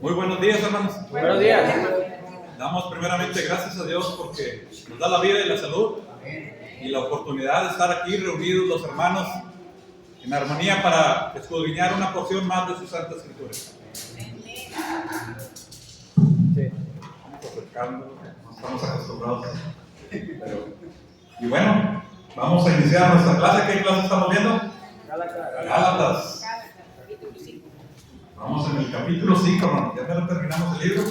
Muy buenos días, hermanos. Buenos días. Damos primeramente gracias a Dios porque nos da la vida y la salud y la oportunidad de estar aquí reunidos los hermanos en armonía para escudriñar una porción más de su Santa Escritura. Vamos acercando, no estamos acostumbrados. Y bueno, vamos a iniciar nuestra clase. ¿Qué clase estamos viendo? Gálatas. Vamos en el capítulo 5, hermano. Ya no terminamos el libro.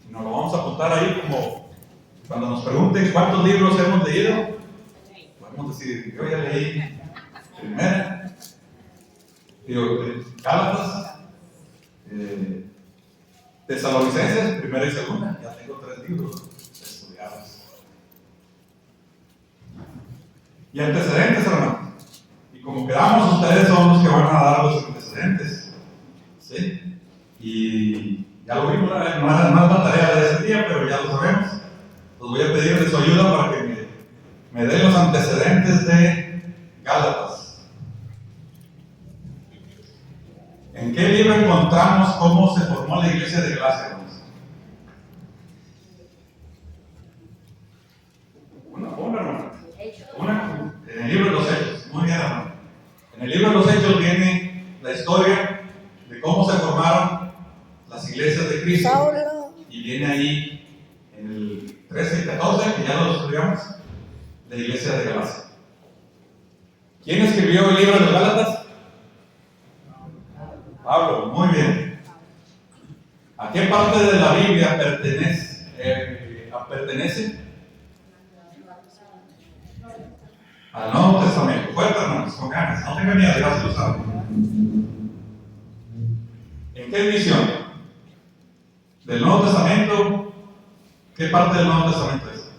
Y nos lo vamos a apuntar ahí como cuando nos pregunten cuántos libros hemos leído. Podemos decir, yo ya leí primera, Gálatas, Tesalonicenses, primera y segunda. Ya tengo 3 libros estudiados. Y antecedentes, hermano. Y como quedamos, ustedes son los que van a dar los antecedentes. ¿Sí? Y ya lo vimos, no es la tarea de ese día, pero ya lo sabemos. Los voy a pedir de su ayuda para que me den los antecedentes de Gálatas. ¿En qué libro encontramos cómo se formó la iglesia de Galacia? En el libro de los Hechos. Muy bien, hermano. En el libro de los Hechos viene la historia de cómo se formaron las iglesias de Cristo. Y viene ahí en el 13 y 14, que ya lo estudiamos, la iglesia de Galacia. ¿Quién escribió el libro de los Gálatas? Pablo, muy bien. ¿A qué parte de la Biblia pertenece? Al Nuevo Testamento. Fuerte, hermanos, con ganas. No tengan miedo, ya se lo saben. ¿En qué edición? Del Nuevo Testamento. ¿Qué parte del Nuevo Testamento es?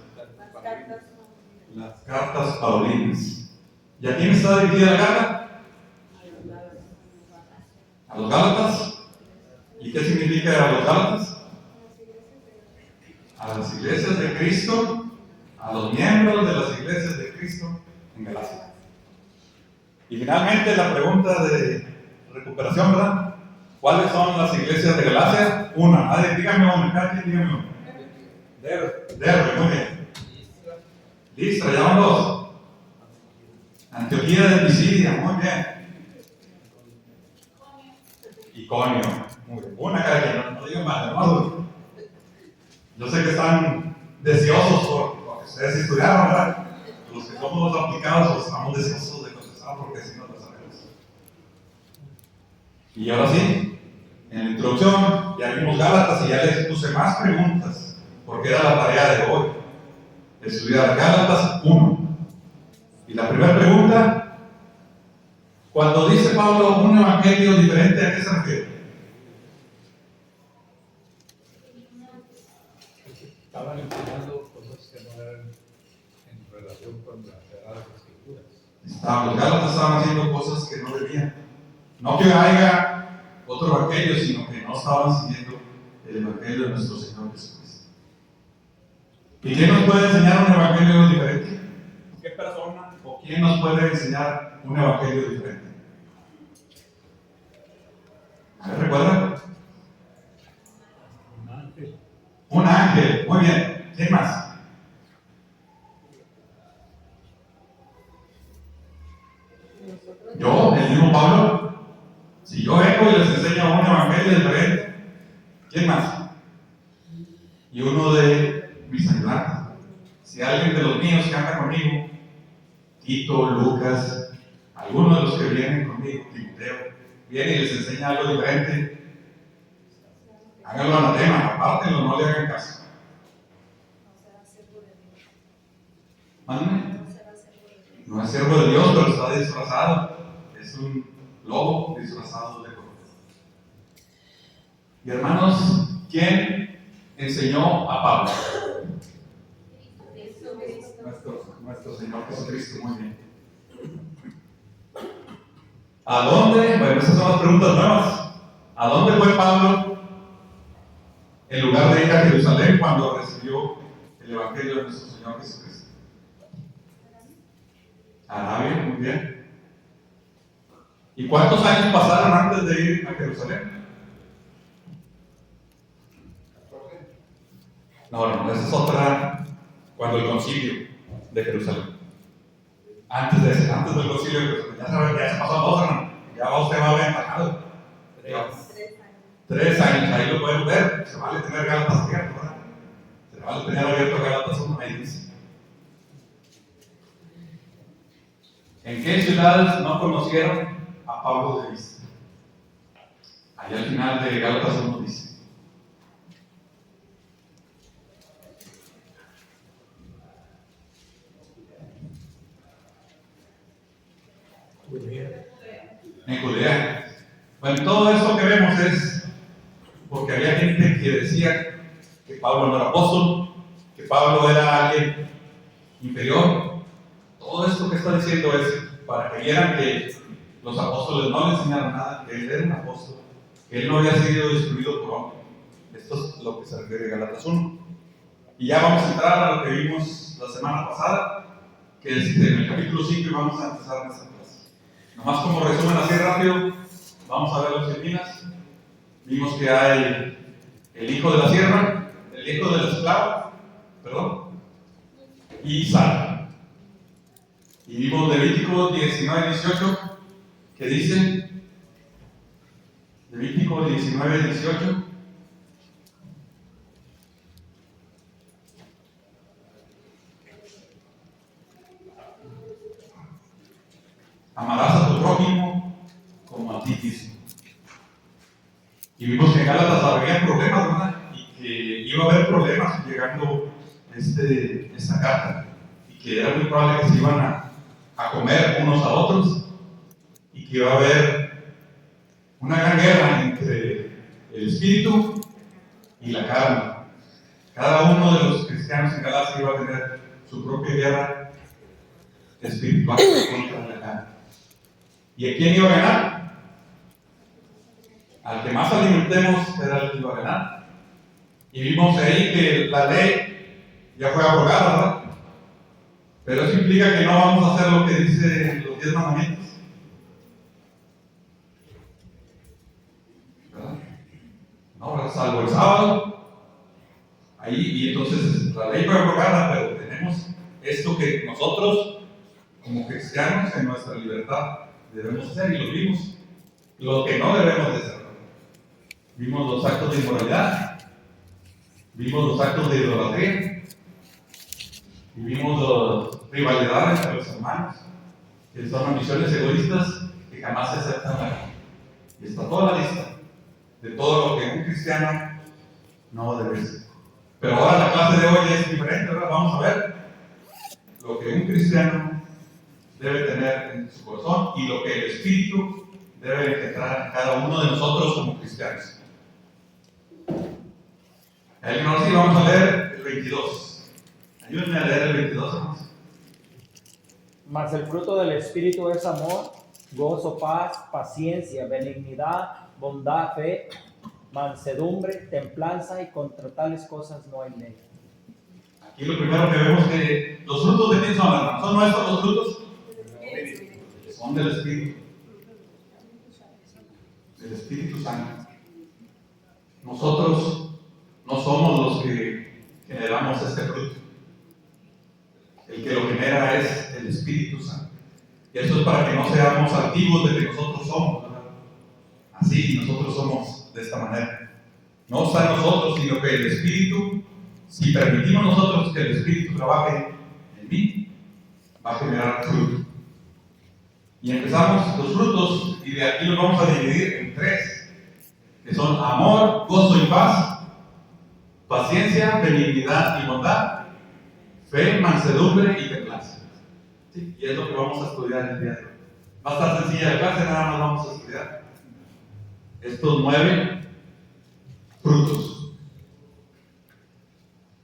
Las cartas paulinas. ¿Y a quién está dirigida la carta? A los Gálatas. ¿Y qué significa a los Gálatas? A las iglesias de Cristo, a los miembros de las iglesias de Cristo en Galacia. Y finalmente la pregunta de recuperación, ¿verdad? ¿Cuáles son las iglesias de Galacia? Una. Dígame una, Katy, dígame una. Derbe, muy bien. Listra, ya van 2. Antioquía de Pisidia, muy bien. Iconio, muy bien. Una cada quien, no digan más, hermano. Yo sé que están deseosos por que ustedes estudiaron, ¿verdad? Los que somos los aplicados, pues estamos deseosos de contestar porque si no lo sabemos. Y ahora sí, en la introducción ya vimos Gálatas y ya les puse más preguntas porque era la tarea de hoy, estudiar Gálatas 1. Y la primera pregunta, cuando dice Pablo un evangelio diferente, ¿a qué se refiere? Estaban enseñando cosas que no eran en relación con las Sagradas Escrituras. Los Gálatas estaban haciendo cosas que no debían. No que haya otro evangelio, sino que no estaban siguiendo el evangelio de nuestro Señor Jesucristo. ¿Y quién nos puede enseñar un evangelio diferente? ¿Qué persona o quién nos puede enseñar un evangelio diferente? ¿Recuerdan? Un ángel. Un ángel, muy bien. ¿Quién más? Yo, el mismo Pablo. Si yo vengo y les enseño un evangelio diferente, ¿quién más? Y uno de mis ayudantes. Si alguien de los míos que anda conmigo, Tito, Lucas, algunos de los que vienen conmigo, Timoteo, viene y les enseña algo diferente, háganlo anatema, apártenlo, no le hagan caso. ¿Mándame? No es siervo de Dios, pero está disfrazado. Es un lobo disfrazado de cordero. Y hermanos, ¿quién enseñó a Pablo? Nuestro Señor Jesucristo, muy bien. ¿A dónde? Bueno, esas son las preguntas nuevas. ¿A dónde fue Pablo en lugar de ir a Jerusalén cuando recibió el Evangelio de nuestro Señor Jesucristo? Arabia, muy bien. ¿Y cuántos años pasaron antes de ir a Jerusalén? No, esa es otra, cuando el concilio de Jerusalén. Antes del concilio de Jerusalén, ya se pasó 2, hermano. Ya usted va aventajado. 3 años, ahí lo podemos ver. Se vale tener Gálatas abierto, ¿verdad? Se vale tener abierto Gálatas 1, ahí dice. ¿En qué ciudades no conocieron a Pablo de vista? Ahí al final de Gálatas 1 dice. En Judea. Bueno, todo esto que vemos es porque había gente que decía que Pablo no era apóstol, que Pablo era alguien inferior. Todo esto que está diciendo es para que vieran que los apóstoles no le enseñaron nada, que él era un apóstol, que él no había sido destruido por hombre. Esto es lo que se refiere a Gálatas 1. Y ya vamos a entrar a lo que vimos la semana pasada, que es en el capítulo 5, y vamos a empezar esta clase. Nomás como resumen así rápido, vamos a ver los Geminas. Vimos que hay el hijo de la sierva, el hijo del esclavo, y Sara. Y vimos Levítico 19-18, que dice, Levítico 19-18, amarás a tu prójimo como a ti mismo. Y vimos que en Gálatas había problemas, ¿verdad? Y que iba a haber problemas llegando esta carta. Y que era muy probable que se iban a comer unos a otros. Y que iba a haber una gran guerra entre el espíritu y la carne. Cada uno de los cristianos en Galacia iba a tener su propia guerra espiritual contra la carne. ¿Y a quién iba a ganar? Al que más alimentemos era el que iba a ganar. Y vimos ahí que la ley ya fue abrogada, ¿verdad? Pero eso implica que no vamos a hacer lo que dice los 10 mandamientos, ¿verdad? No, salvo el sábado. Ahí, y entonces la ley fue abrogada, pero tenemos esto que nosotros, como cristianos, en nuestra libertad debemos hacer, y lo vimos. Lo que no debemos de hacer. Vimos los actos de inmoralidad, vimos los actos de idolatría, y vimos las rivalidades entre los hermanos, que son ambiciones egoístas que jamás se aceptan aquí. Y está toda la lista de todo lo que un cristiano no debe ser. Pero ahora la clase de hoy es diferente, ¿verdad? Vamos a ver lo que un cristiano debe tener en su corazón y lo que el Espíritu debe entrar en cada uno de nosotros como cristianos. Ahora sí vamos a leer el 22. Ayúdenme a leer el 22, hermanos. Mas el fruto del Espíritu es amor, gozo, paz, paciencia, benignidad, bondad, fe, mansedumbre, templanza, y contra tales cosas no hay ley. Aquí lo primero que vemos es que los frutos de quién son, hermanos. ¿Son nuestros los frutos? Son del Espíritu. Del Espíritu Santo. Nosotros no somos los que generamos este fruto. El que lo genera es el Espíritu Santo. Y eso es para que no seamos altivos de que nosotros somos, ¿verdad? Así, nosotros somos de esta manera. No está en nosotros, sino que el Espíritu, si permitimos nosotros que el Espíritu trabaje en mí, va a generar fruto. Y empezamos los frutos, y de aquí los vamos a dividir en 3, que son amor, gozo y paz, paciencia, benignidad y bondad, fe, mansedumbre y templanza. ¿Sí? Y es lo que vamos a estudiar el día de hoy. Va a estar sencilla la clase, nada más vamos a estudiar estos 9 frutos.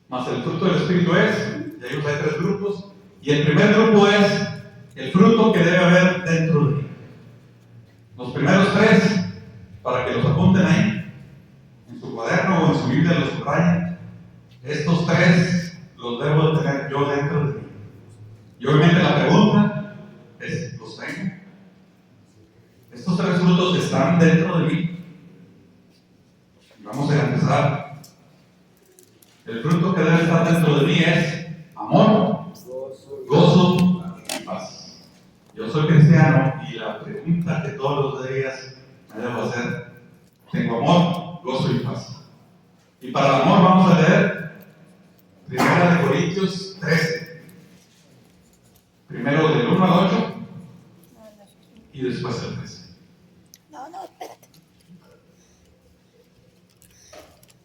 Más el fruto del Espíritu es, ya vimos, hay 3 grupos, y el primer grupo es el fruto que debe haber dentro de mí. Los primeros 3, para que los apunten ahí, en su cuaderno o en su Biblia los subrayen. Estos 3 los debo de tener yo dentro de mí. Y obviamente la pregunta es, ¿los tengo? Estos 3 frutos están dentro de mí. Y vamos a empezar. El fruto que estar dentro de mí es amor, gozo y paz. Yo soy cristiano y la pregunta que todos los días me debo hacer, tengo amor, gozo y paz. Y para el amor vamos a leer 1 Corintios 13. Primero del 1 al 8 y después el 13. No, espérate.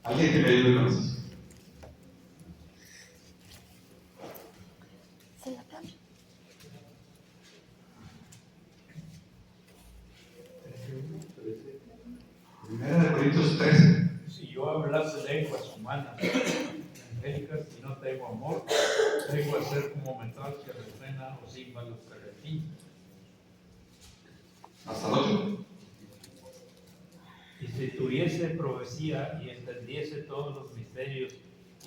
Alguien que me ayude con eso. Se la plancha. Primera de Corintios 13. Si yo hablase lenguas humanas, angélicas, y no tengo amor, vengo a ser como metal que resuena o címbalos que retiñen. Hasta el 8. Y si tuviese profecía y entendiese todos los misterios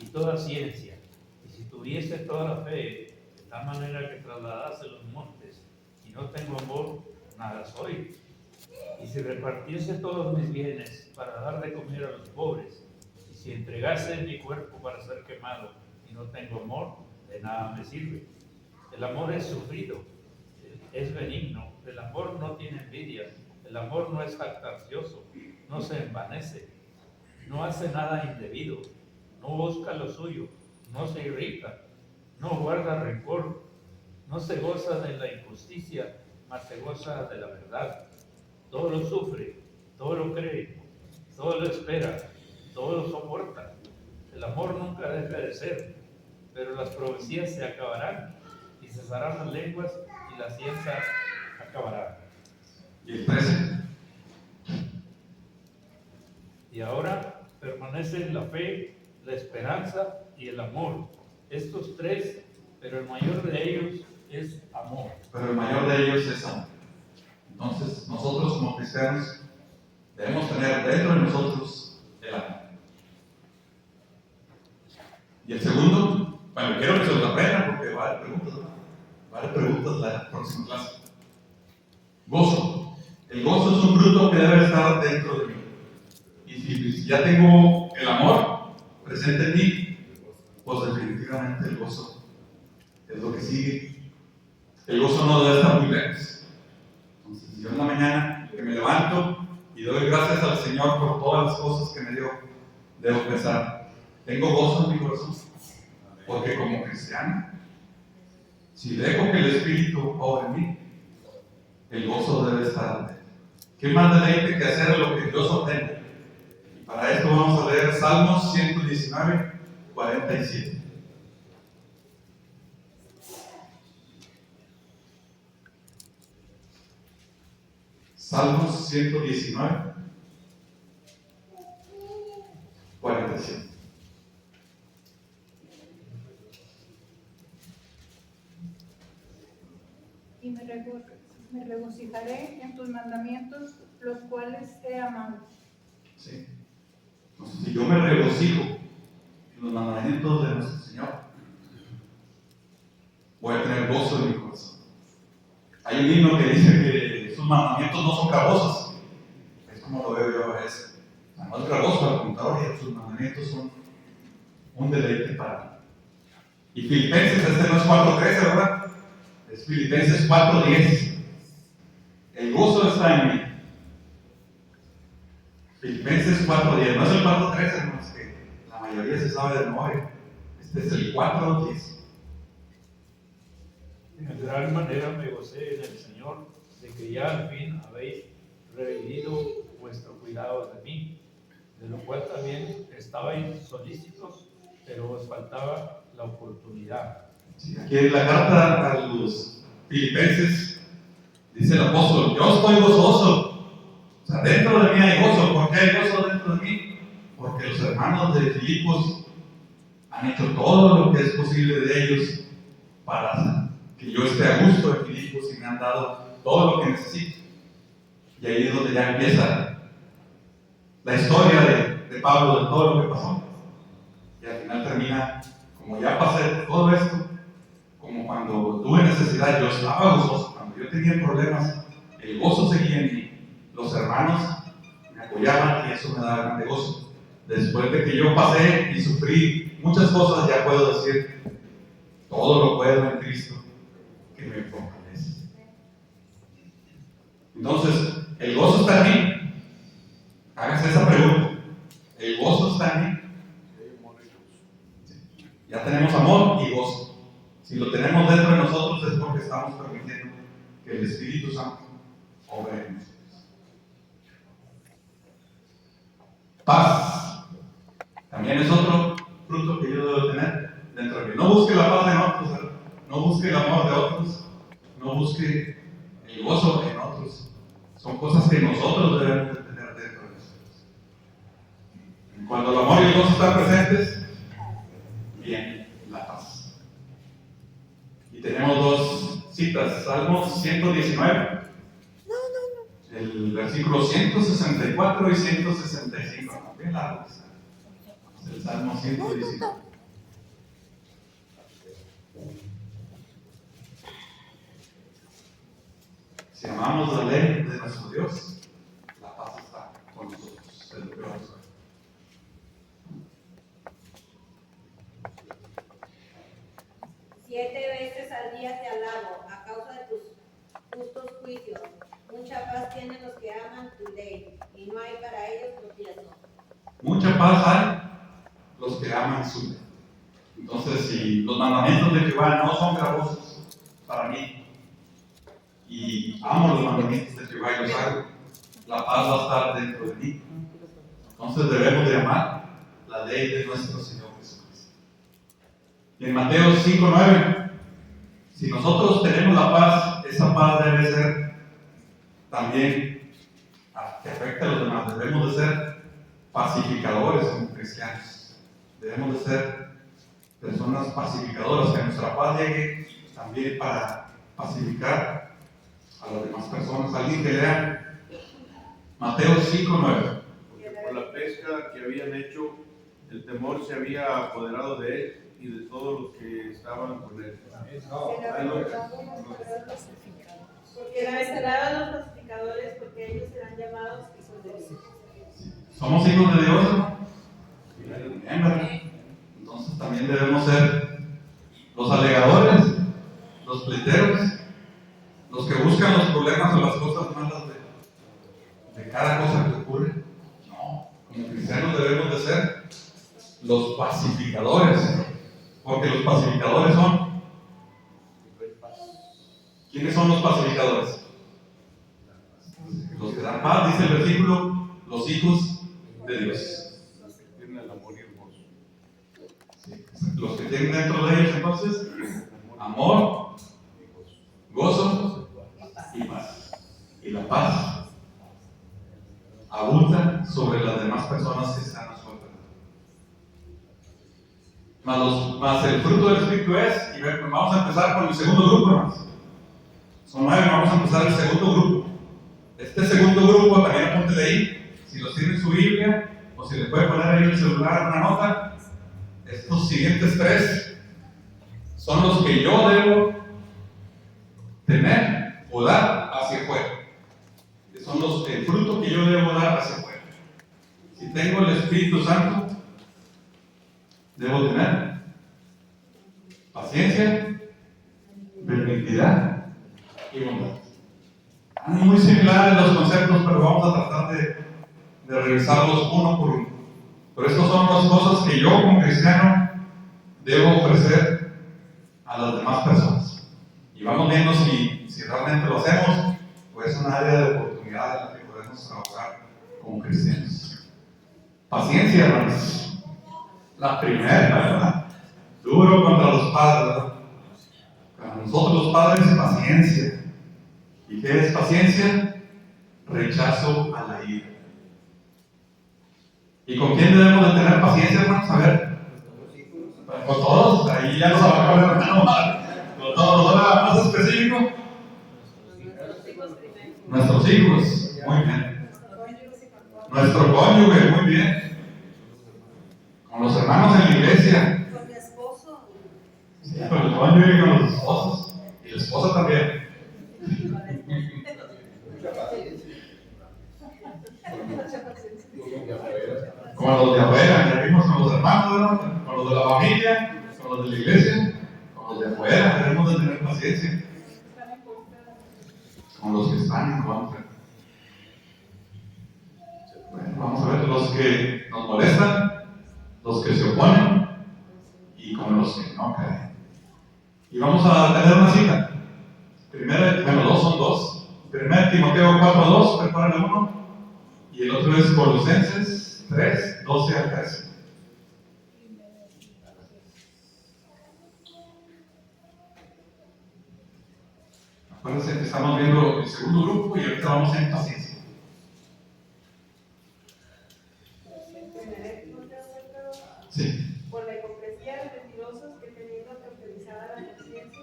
y toda ciencia, y si tuviese toda la fe, de tal manera que trasladase los montes, y no tengo amor, nada soy. Y si repartiese todos mis bienes para dar de comer a los pobres, y si entregase mi cuerpo para ser quemado, y no tengo amor, de nada me sirve. El amor es sufrido, es benigno, el amor no tiene envidia, el amor no es jactancioso, no se envanece, no hace nada indebido, no busca lo suyo, no se irrita, no guarda rencor, no se goza de la injusticia, mas se goza de la verdad. Todo lo sufre, todo lo cree, todo lo espera, todo lo soporta. El amor nunca deja de ser, pero las profecías se acabarán y cesarán las lenguas y la ciencia acabará. Y el 13. Y ahora permanecen la fe, la esperanza y el amor. Estos tres, pero el mayor de ellos es amor. Pero el mayor de ellos es amor. Entonces, nosotros como cristianos debemos tener dentro de nosotros el amor. Y el segundo, bueno, quiero que se los aprendan porque va a haber preguntas, ¿no? Va a haber preguntas la próxima clase. Gozo. El gozo es un fruto que debe estar dentro de mí. Y si ya tengo el amor presente en mí, pues definitivamente el gozo es lo que sigue. El gozo no debe estar muy lejos. Entonces, yo en la mañana que me levanto y doy gracias al Señor por todas las cosas que me dio, debo pensar, tengo gozo en mi corazón, porque como cristiano, si dejo que el Espíritu obre en mí, el gozo debe estar dentro. ¿Qué más deleite que hacer lo que Dios ordena? Y para esto vamos a leer Salmos 119, 47. Salmos 119, 47. Y me regocijaré en tus mandamientos, los cuales he amado. Sí. Entonces, si yo me regocijo en los mandamientos de nuestro Señor, voy a tener gozo en mi corazón. Hay un himno que dice que sus mandamientos no son gravosos. Es como lo veo yo a veces. No es gravoso, al contrario, sus mandamientos son un deleite para mí. Y Filipenses, este no es 4.13, ¿verdad? Es Filipenses 4.10. El gozo está en mí. Filipenses 4.10, no es el 4.13, hermanos, que la mayoría se sabe de memoria. Este es el 4.10. En gran manera me gocé en el Señor de que ya al fin habéis revivido vuestro cuidado de mí, de lo cual también estabais solícitos, pero os faltaba la oportunidad. Sí, aquí en la carta a los Filipenses dice el apóstol, yo estoy gozoso. O sea, dentro de mí hay gozo. ¿Por qué hay gozo dentro de mí? Porque los hermanos de Filipos han hecho todo lo que es posible de ellos para que yo esté a gusto en Filipos y me han dado todo lo que necesito. Y ahí es donde ya empieza la historia de Pablo, de todo lo que pasó. Y al final termina, como ya pasé todo esto, como cuando tuve necesidad, yo estaba gozoso. Cuando yo tenía problemas, el gozo seguía en mí. Los hermanos me apoyaban y eso me daba grande gozo. después de que yo pasé y sufrí muchas cosas, ya puedo decir, todo lo puedo en Cristo que me fortalece. Entonces, ¿el gozo está en mí? Hágase esa pregunta. ¿El gozo está en mí? Ya tenemos amor y gozo. Si lo tenemos dentro de nosotros es porque estamos permitiendo que el Espíritu Santo obre en nosotros. Paz. También es otro fruto que yo debo tener dentro de mí. No busque la paz en otros, no busque el amor de otros, no busque el gozo en otros. Son cosas que nosotros debemos de tener dentro de nosotros. Cuando el amor y el gozo están presentes, viene la paz. Y tenemos dos citas, Salmos 119, el versículo 164 y 165. Bien largo está. Es el Salmo 119. Si amamos la ley de nuestro Dios, la paz está con nosotros. Es lo que vamos a ver. Siete veces al día te alabo a causa de tus justos juicios. Mucha paz tienen los que aman tu ley, y no hay para ellos tropiezo. Mucha paz hay los que aman su ley. Entonces, si los mandamientos de Jehová no son gravosos para mí, y amo los mandamientos de Jehová y los hago, la paz va a estar dentro de mí. Entonces debemos de amar la ley de nuestro Señor Jesucristo. Y en Mateo 5:9, si nosotros tenemos la paz, esa paz debe ser también que afecte a los demás. Debemos de ser pacificadores como cristianos. Debemos de ser personas pacificadoras, que nuestra paz llegue también para pacificar a las demás personas. Alguien que lea Mateo 5:9. Porque por la pesca que habían hecho, el temor se había apoderado de él y de todos los que estaban con él. Porque bienaventurados los pacificadores, porque ellos serán llamados hijos de Dios. ¿Somos hijos de Dios? Bien, ¿verdad? Entonces también debemos ser los alegadores, los pleiteros, los que buscan los problemas o las cosas malas de cada cosa que ocurre. No, como cristianos debemos de ser los pacificadores, porque los pacificadores son... ¿Quiénes son los pacificadores? Los que dan paz, dice el versículo, los hijos de Dios. Los que tienen el amor y el gozo. Sí. Los que tienen dentro de ellos entonces amor, gozo y paz. Y la paz abunda sobre las demás personas que están a su alrededor. Más el fruto del Espíritu es, y vamos a empezar con el segundo grupo, hermanos. Son 9, vamos a empezar el segundo grupo. Este segundo grupo, también apúntele ahí, si lo tiene en su Biblia, o si le puede poner ahí en el celular una nota. Estos siguientes 3 son los que yo debo tener o dar hacia afuera. Son el fruto que yo debo dar hacia afuera. Si tengo el Espíritu Santo, debo tener paciencia, benignidad y bondad. Son muy similares los conceptos, pero vamos a tratar de revisarlos uno por uno. Pero estas son las cosas que yo como cristiano debo ofrecer a las demás personas. Y vamos viendo si realmente lo hacemos, pues es un área de oportunidad en la que podemos trabajar como cristianos. Paciencia, hermanos. La primera, ¿verdad? Duro contra los padres, ¿verdad? Para nosotros los padres, paciencia. ¿Y qué es paciencia? Rechazo a la ira. ¿Y con quién debemos de tener paciencia, hermanos? A ver. Con todos, ahí ya nos va a poner hermano con todos, ¿ahora más específico? Nuestros hijos, muy bien. Nuestro cónyuge, muy bien. Con los hermanos en la iglesia. Con mi esposo. Sí, con el cónyuge y con los esposos. Y la esposa también. Con con los de afuera, ya vimos con los hermanos, ¿verdad? Con los de la familia, con los de la iglesia, con los de afuera, debemos de tener paciencia. Con los que están en contra. Bueno, vamos a ver los que nos molestan, los que se oponen y con los que no caen. Y vamos a tener una cita. Dos son dos. 1 Timoteo 4:2, prepárale uno. Y el otro es Colosenses 3:12 al 13. Acuérdense que estamos viendo el segundo grupo y ahorita vamos en paciencia. Sí. Por la hipocresía de mentirosos que teniendo cauterizada la conciencia.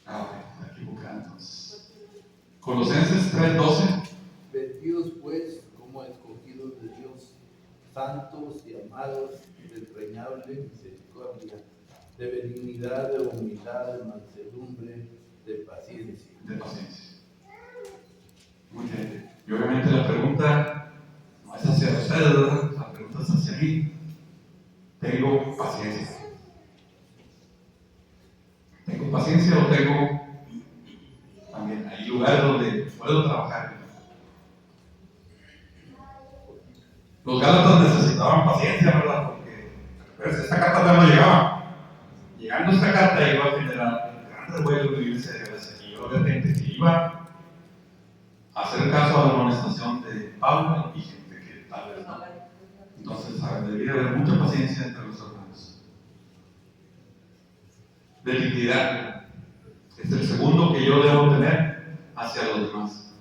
Está equivocado entonces. Colosenses 3:12. Vestidos pues como escogidos de Dios, santos y amados, de entrañable misericordia, de benignidad, de humildad, de mansedumbre, de paciencia. De paciencia. Muy bien. Y obviamente la pregunta no es hacia ustedes, ¿verdad? La pregunta es hacia mí. ¿Tengo paciencia? ¿Tengo paciencia o tengo también hay lugares donde puedo trabajar? Los Gálatas necesitaban paciencia, ¿verdad? Porque pues, esta carta todavía no llegaba. Llegando esta carta iba a generar gran revuelo en la iglesia de Galacia. Y obviamente que iba a hacer caso a la amonestación de Pablo y gente que tal vez no. Entonces debería haber mucha paciencia entre los hermanos. Benignidad es el segundo que yo debo tener hacia los demás.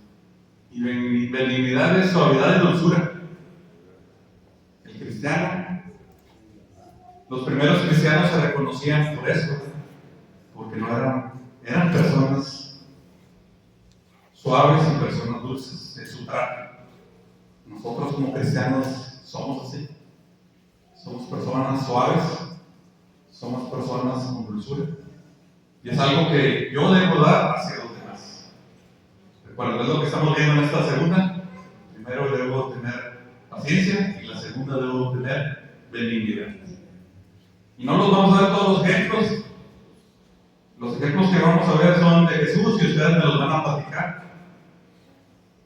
Y benignidad es suavidad y dulzura. El cristiano, los primeros cristianos se reconocían por eso, porque no eran personas suaves y personas dulces en su trato. Nosotros como cristianos somos así. Somos personas suaves, somos personas con dulzura. Y es algo que yo debo dar hacia los demás. Recuerden, es lo que estamos viendo en esta segunda. Primero debo tener paciencia y la segunda debo tener benignidad. Y no los vamos a ver todos los ejemplos. Los ejemplos que vamos a ver son de Jesús y ustedes me los van a platicar.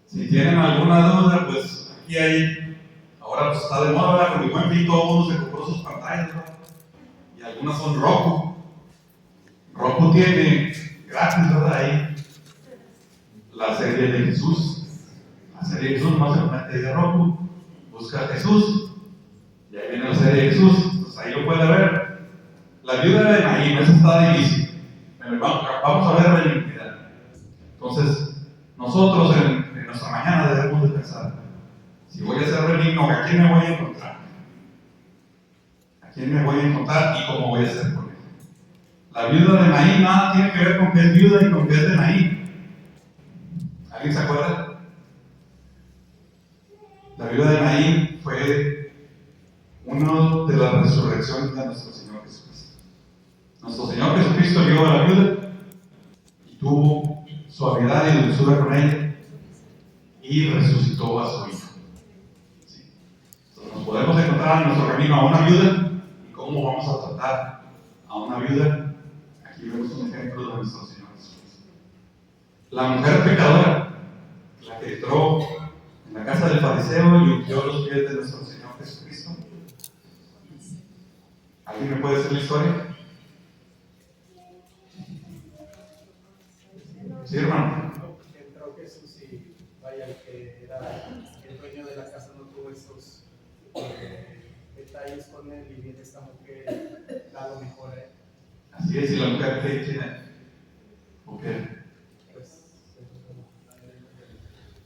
Si tienen alguna duda, pues aquí hay, ahora pues está de moda, ¿verdad? Con el Buen Fin todo el mundo se compró sus pantallas, ¿verdad? Y algunas son Roku. Roku tiene gratis, ¿verdad? Ahí la serie de Jesús. La serie de Jesús, no se mete de Roku, busca a Jesús, y ahí viene la serie de Jesús, pues ahí lo puede ver. La viuda de Naín, esa está difícil. Vamos a ver benignidad. Entonces, nosotros en nuestra mañana debemos de pensar, si voy a ser benigno, ¿a quién me voy a encontrar? ¿A quién me voy a encontrar y cómo voy a ser con él? La viuda de Naín nada tiene que ver con que es viuda y con que es de Naín. ¿Alguien se acuerda? La viuda de Naín fue una de las resurrecciones de nuestro Señor Jesucristo. Nuestro Señor Jesucristo vio a la viuda y tuvo suavidad y dulzura con ella y resucitó a su hijo. ¿Sí? Entonces nos podemos encontrar en nuestro camino a una viuda y cómo vamos a tratar a una viuda. Aquí vemos un ejemplo de nuestro Señor Jesucristo. La mujer pecadora, la que entró en la casa del fariseo y ungió los pies de nuestro Señor Jesucristo. ¿Alguien me puede decir la historia? Sí, hermano. Entró Jesús y vaya, el que era el dueño de la casa no tuvo esos detalles con él y viene esta mujer, da lo mejor a él. Así es, y la mujer que tiene. ¿O qué? Pues,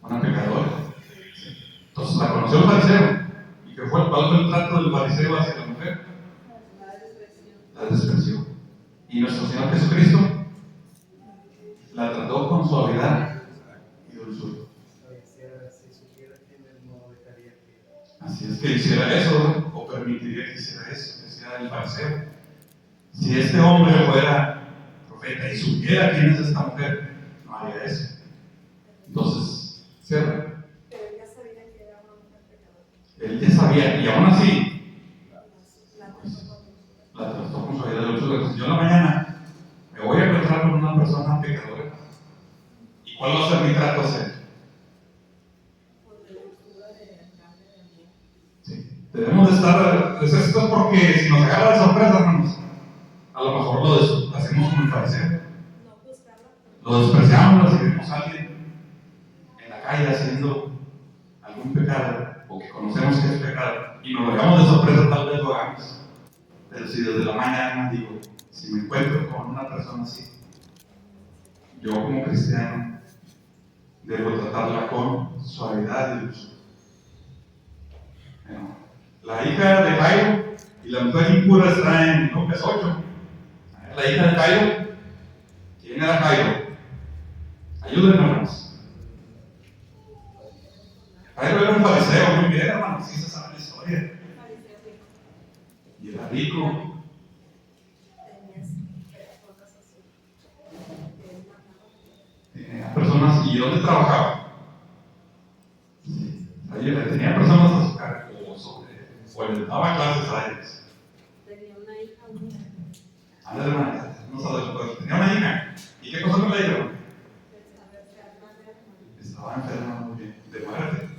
Una pecadora. Entonces la conoció el fariseo. ¿Y cuál fue el trato del fariseo hacia la mujer? La despreció. Y nuestro Señor Jesucristo la trató con suavidad y dulzura. si supiera quién él no dejaría que... Así es que hiciera eso, ¿no? O permitiría que hiciera eso, que sea el fariseo. Si este hombre fuera profeta y supiera quién es esta mujer, no haría eso. Entonces, cierra. Pero él ya sabía que era una mujer pecadora. Él ya sabía ejemplo, si yo en la mañana me voy a encontrar con una persona pecadora, ¿y cuál va a ser mi trato hacia él? Sí. Debemos de estar, esto es porque si nos agarra de sorpresa, hermanos, a lo mejor lo hacemos como el fariseo. Lo despreciamos, si vemos a alguien en la calle haciendo algún pecado, o que conocemos que es pecado, y nos agarramos de sorpresa, tal vez lo hagamos. Pero si desde la mañana digo, si me encuentro con una persona así, yo como cristiano debo tratarla con suavidad y dulzura. Bueno, la hija de Jairo y la mujer impura está en Lucas 8. La hija de Jairo, ¿quién era Jairo? Ayúdenme, hermanos. Jairo era un fariseo, muy bien, hermanos, sí se sabe la historia. Y era rico. Tenía personas, ¿y dónde trabajaba? Tenía personas a su cargo, o le daba clases a ellos. Tenía una hija, una. Ándale, hermana, no sabes, pero tenía una hija. ¿Y qué pasó con la hija? Estaba enferma, muy bien, de muerte.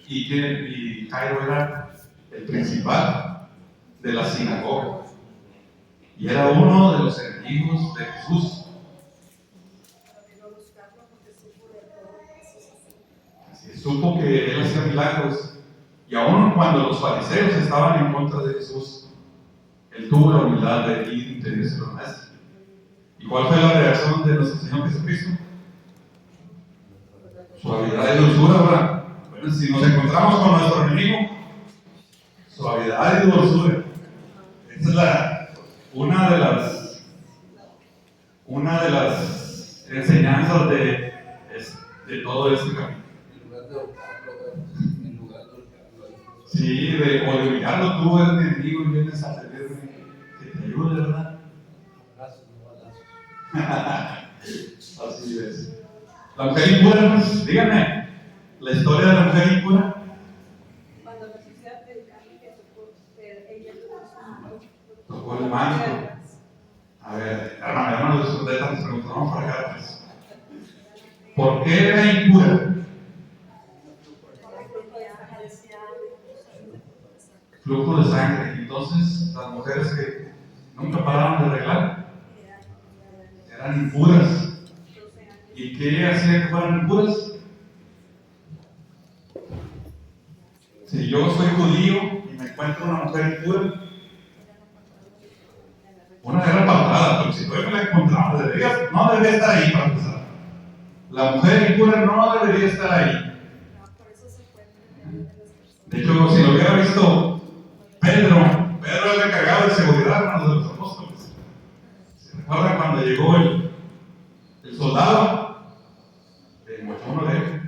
Y Jairo era el principal de la sinagoga. Y era uno de los enemigos de Jesús. Así es, supo que él hacía milagros. Y aún cuando los fariseos estaban en contra de Jesús, él tuvo la humildad de ir y tenerse los maestros. ¿Y cuál fue la reacción de nuestro Señor Jesucristo? Suavidad y dulzura, ¿verdad? Bueno, si nos encontramos con nuestro enemigo, suavidad y dulzura. Esa es una de las enseñanzas de todo este camino. Sí, o de humillarlo, tú eres mi enemigo y vienes a pedirme que te ayude, ¿verdad? Así es. La mujer impura, pues, díganme, la historia de la mujer impura. Cuando la sociedad predicaba que ella Tocó el manto. A ver, hermano, de estas preguntas, vamos para acá, pues. ¿Por qué era impura? Flujo de sangre. Entonces, las mujeres que nunca paraban de arreglar eran impuras. ¿Y qué hacía que fueran impuras? Si yo soy judío y me encuentro una mujer impura, una guerra pautada, pero si yo me la encontraba, no debería estar ahí para empezar. La mujer impura no debería estar ahí. De hecho, si lo hubiera visto Pedro era el encargado de seguridad, hermanos, de los apóstoles. ¿Se recuerdan cuando llegó el soldado? Le mochó uno de ellos.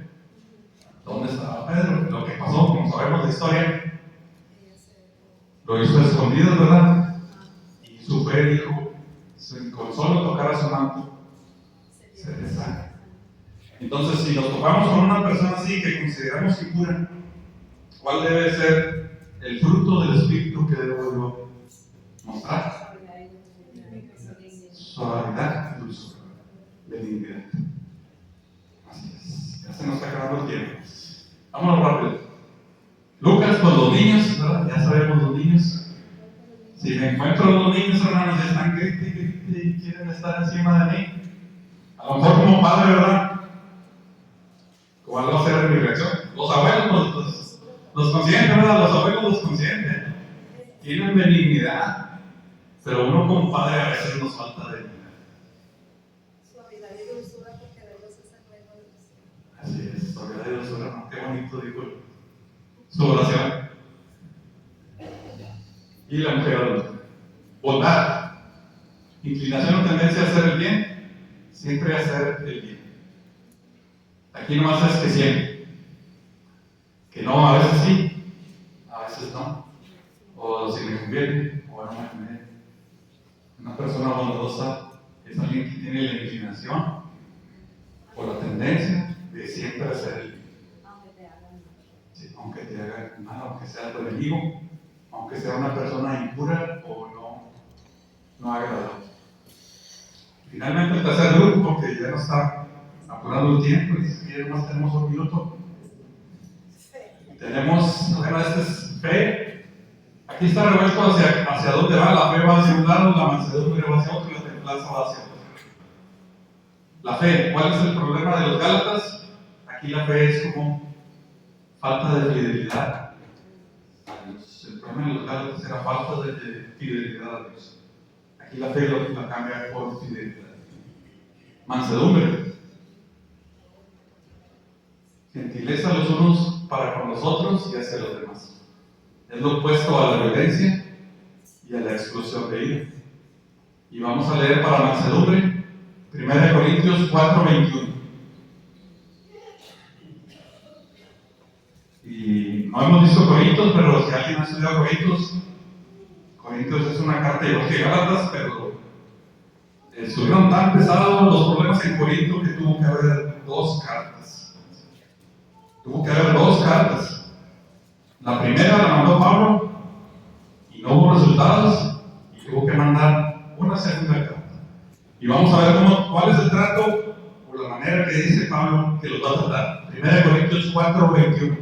¿Dónde estaba Pedro? Lo que pasó, como sabemos la historia, lo hizo escondido, ¿verdad? Y su fe dijo, con solo tocar a su manto, se deshaga. Entonces, si nos topamos con una persona así que consideramos impura, ¿cuál debe ser el fruto del Espíritu que debo yo mostrar? Suavidad, dulzura, benignidad. Así es. Ya se nos está acabando el tiempo. Vámonos rápido. Lucas, pues los niños, ¿verdad? Ya sabemos los niños. Si me encuentro los niños, hermanos, ya están grite y quieren estar encima de mí. A lo mejor como padre, ¿verdad? ¿Cuál va a ser mi reacción? Los abuelos los consienten, ¿verdad? Los abuelos los consienten. Tienen benignidad. Pero uno como padre a veces nos falta benignidad. Suavidad y dulzura porque de Dios es el reino de los cielos. Así es, suavidad y dulzura. Qué bonito dijo su oración. Y la mujer adulta. Bondad. Inclinación o tendencia a hacer el bien. Siempre hacer el bien. Aquí nomás es que siempre. Que no, a veces sí, a veces no. O si me conviene, o no me conviene. Una persona bondadosa es alguien que tiene la inclinación o la tendencia de siempre hacer el bien. Sí, aunque te hagan mal, aunque sea tu enemigo, aunque sea una persona impura o no no agradable. Finalmente el tercer grupo, porque ya nos está apurando el tiempo, dice que ya nomás tenemos un minuto. Tenemos, bueno, este es fe. Aquí está revuelto hacia dónde va. La fe va hacia un lado, la mansedumbre va hacia otro y la templanza va hacia otro. La fe, ¿cuál es el problema de los Gálatas? Aquí la fe es como falta de fidelidad a Dios. El problema de los Gálatas era falta de fidelidad a Dios. Aquí la fe la cambia por fidelidad. Mansedumbre. Gentileza los unos para con los otros y hacia los demás. Es lo opuesto a la violencia y a la exclusión de ira. Y vamos a leer para mansedumbre 1 Corintios 4:21. Y no hemos visto Corintios, pero si alguien ha estudiado Corintios es una carta igual que Gálatas, pero estuvieron tan pesados los problemas en Corinto que tuvo que haber dos cartas. La primera la mandó Pablo y no hubo resultados y tuvo que mandar una segunda carta. Y vamos a ver cuál es el trato o la manera que dice Pablo que los va a tratar. 1 Corintios 4:21.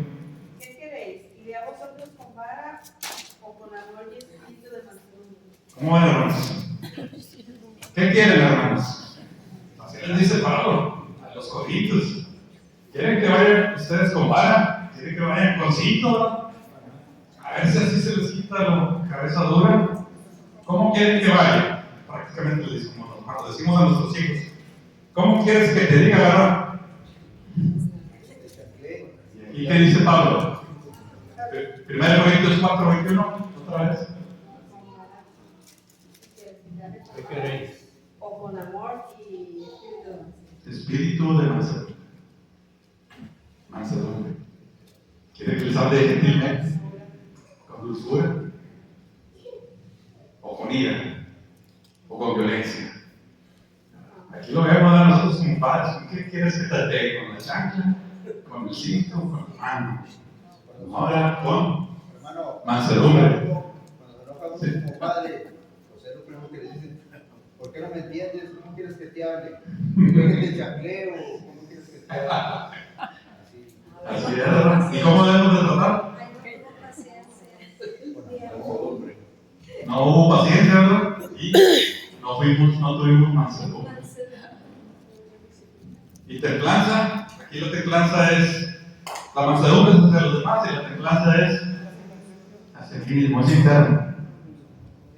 ¿Qué queréis? ¿Iré a vosotros con vara o con amor y espíritu de mansedumbre? ¿Cómo van, hermanos? ¿Qué quieren, hermanos? Así les dice Pablo a los corintios. ¿Quieren que vayan ustedes con vara? ¿Quieren que vayan con cinto? A ver si así se les quita la cabeza dura. ¿Cómo quieren que vayan? Prácticamente les decimos a nuestros hijos. ¿Cómo quieres que te diga, verdad? ¿Y qué dice Pablo? 1 Corintios 4:21, otra vez. ¿Qué queréis? O con amor y Espíritu de mansedumbre. Mansedumbre. ¿Quiere que les hable de gentilmente? ¿Con dulzura? ¿O con ira? ¿O con violencia? Aquí lo vemos a nosotros como padres. ¿Qué quieres que te dé? ¿Con la chancla? ¿Con el cinto? ¿Con la mano? Ahora con mansedumbre. Cuando se enoja uno como padre, pues es lo primero que le dicen: ¿por qué no me entiendes? ¿Cómo quieres que te hable? ¿Quieres que te chacleo? ¿Cómo quieres que te hable? Así es, ¿verdad? ¿Y cómo debemos de tratar? No hubo paciencia, ¿verdad? Y no tuvimos mansedumbre. Y templanza, aquí la templanza es, la mansedumbre es hacia los demás y la templanza es hacia ti mismo, es interno.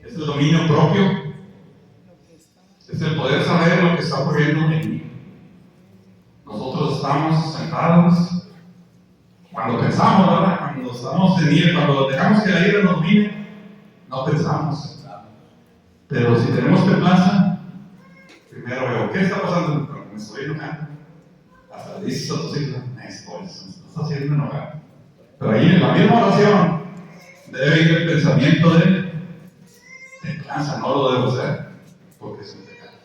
Es el dominio propio, es el poder saber lo que está ocurriendo en mí. Nosotros estamos sentados, cuando pensamos, ¿verdad? Cuando estamos en ira, cuando dejamos que la ira nos domine, no pensamos. Pero si tenemos templanza, primero veo, ¿qué está pasando? Me estoy enojando. Hasta le dices a tus hijos, me estás haciendo enojar. Pero ahí en la misma oración debe ir el pensamiento de templanza, no lo debo hacer, porque es un pecado.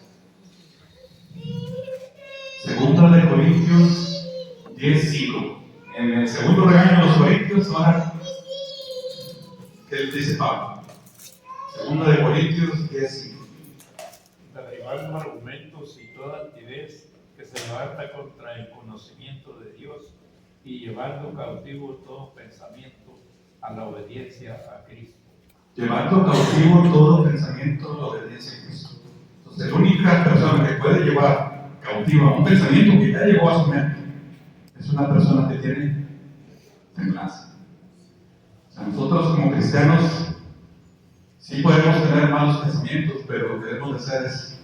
Segunda de Corintios 10:5. En el segundo regaño de los Corintios, ahora, ¿qué les dice Pablo? Segunda de Corintios 10:5. Derribando argumentos y toda altivez que se levanta contra el conocimiento de Dios y llevando cautivo todo pensamiento a la obediencia a Cristo. Llevando cautivo todo pensamiento a la obediencia a Cristo. Entonces, la única persona que puede llevar cautivo a un pensamiento que ya llegó a su mente es una persona que tiene templanza. O sea, nosotros como cristianos sí podemos tener malos pensamientos, pero lo que debemos de hacer es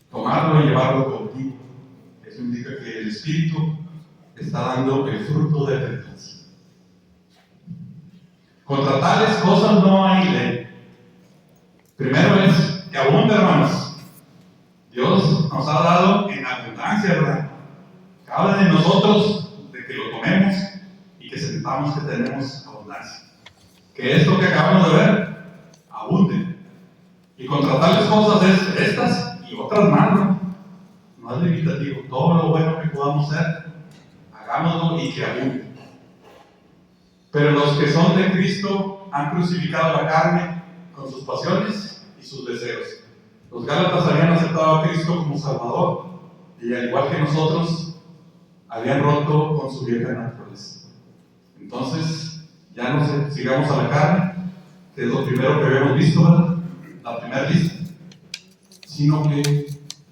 tomarlo y llevarlo cautivo. Eso indica que el Espíritu está dando el fruto de templanza. Contra tales cosas no hay ley. Primero es que abunde, hermanos. Dios nos ha dado en abundancia, ¿verdad? Cabe de nosotros de que lo tomemos y que sentamos que tenemos abundancia. Que esto que acabamos de ver abunde. Y contra tales cosas es estas y otras más, ¿no? No es limitativo. Todo lo bueno que podamos hacer, hagámoslo y que abunde. Pero los que son de Cristo han crucificado la carne con sus pasiones y sus deseos. Los Gálatas habían aceptado a Cristo como Salvador y al igual que nosotros, habían roto con su vieja naturaleza. Entonces, ya no sigamos a la carne, que es lo primero que habíamos visto, ¿verdad? La primera lista, sino que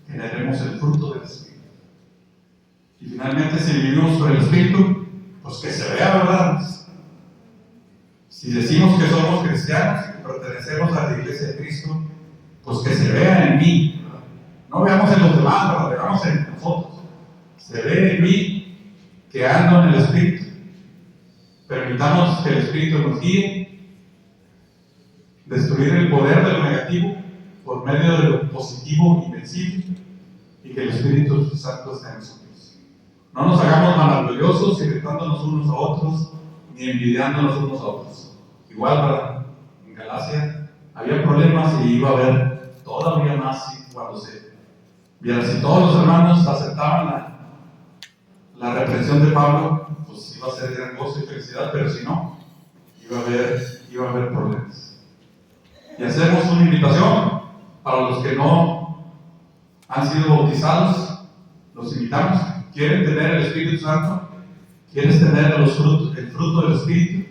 generemos el fruto del Espíritu. Y finalmente, si vivimos por el Espíritu, pues que se vea, ¿verdad? Si decimos que somos cristianos, que pertenecemos a la iglesia de Cristo, pues que se vea en mí. No veamos en los demás, pero veamos en nosotros. Se ve en mí que ando en el Espíritu. Permitamos que el Espíritu nos guíe, destruir el poder de lo negativo por medio de lo positivo y invencible, y que el Espíritu Santo esté en nosotros. No nos hagamos maravillosos irritándonos unos a otros, ni envidiándonos unos a otros. Igual para en Galacia había problemas y iba a haber todavía más cuando se viera. Si todos los hermanos aceptaban la reprensión de Pablo, pues iba a ser gran gozo y felicidad, pero si no, iba a haber problemas. Y hacemos una invitación para los que no han sido bautizados, los invitamos. ¿Quieren tener el Espíritu Santo? ¿Quieres tener el fruto del Espíritu?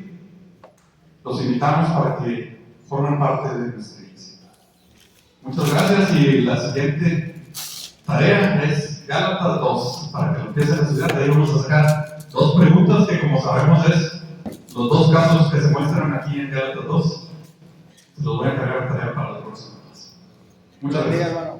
Los invitamos para que formen parte de nuestra iglesia. Muchas gracias, y la siguiente tarea es Gálatas 2, para que lo empiecen a estudiar. De ahí vamos a sacar 2 preguntas que, como sabemos, es los 2 casos que se muestran aquí en Gálatas 2. Los voy a cargar tarea para la próxima clase. Muchas gracias.